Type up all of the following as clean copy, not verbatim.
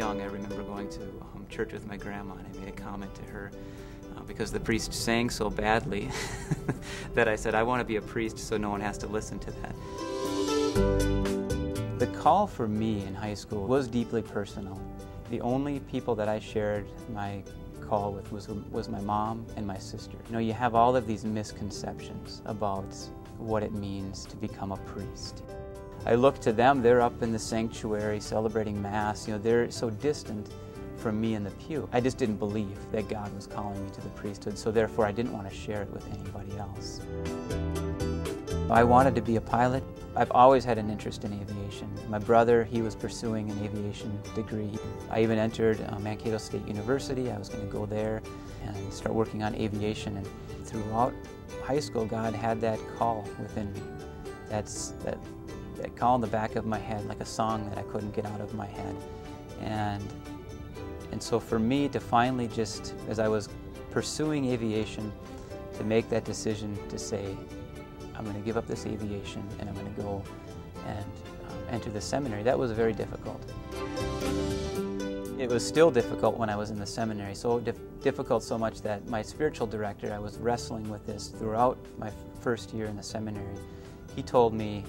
young, I remember going to church with my grandma, and I made a comment to her because the priest sang so badly that I said, I want to be a priest so no one has to listen to that. The call for me in high school was deeply personal. The only people that I shared my call with was my mom and my sister. You know, you have all of these misconceptions about what it means to become a priest. I look to them, they're up in the sanctuary celebrating Mass, you know, they're so distant from me in the pew. I just didn't believe that God was calling me to the priesthood, so therefore I didn't want to share it with anybody else. I wanted to be a pilot. I've always had an interest in aviation. My brother, he was pursuing an aviation degree. I even entered Mankato State University. I was going to go there and start working on aviation. And throughout high school, God had that call within me. That call in the back of my head, like a song that I couldn't get out of my head. And so for me to finally just, as I was pursuing aviation, to make that decision to say, I'm going to give up this aviation and I'm going to go and enter the seminary, that was very difficult. It was still difficult when I was in the seminary, so difficult so much that my spiritual director, I was wrestling with this throughout my first year in the seminary. He told me,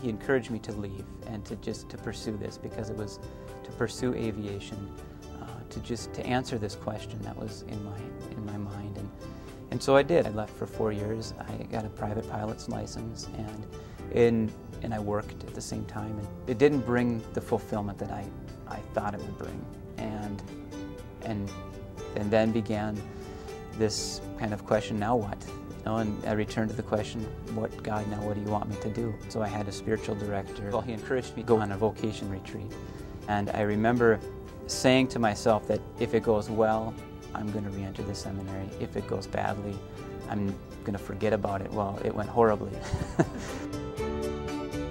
he encouraged me to leave and to pursue this, because it was to pursue aviation, to answer this question that was in my mind. And so I did. I left for 4 years. I got a private pilot's license, and I worked at the same time. And it didn't bring the fulfillment that I thought it would bring. And then began this kind of question, now what? You know, and I returned to the question, God, now what do you want me to do? So I had a spiritual director. Well, he encouraged me to go on a vocation retreat. And I remember saying to myself that if it goes well, I'm going to re-enter the seminary. If it goes badly, I'm going to forget about it. Well, it went horribly.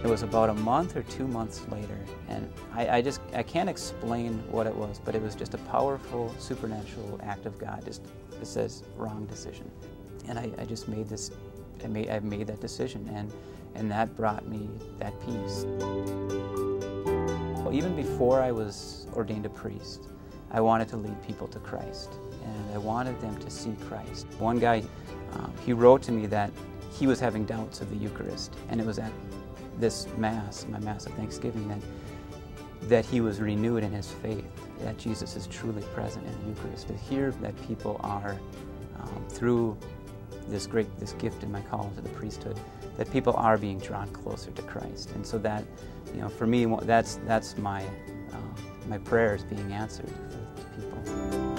It was about a month or 2 months later, and I can't explain what it was, but it was just a powerful, supernatural act of God. It says, wrong decision. And I just made this, I made that decision, and that brought me that peace. Well, even before I was ordained a priest, I wanted to lead people to Christ, and I wanted them to see Christ. One guy, he wrote to me that he was having doubts of the Eucharist, and it was at this Mass, my Mass of Thanksgiving, that he was renewed in his faith, that Jesus is truly present in the Eucharist. To hear that people are, through this gift in my call to the priesthood, that people are being drawn closer to Christ. And so that, you know, for me, that's my prayers being answered for people.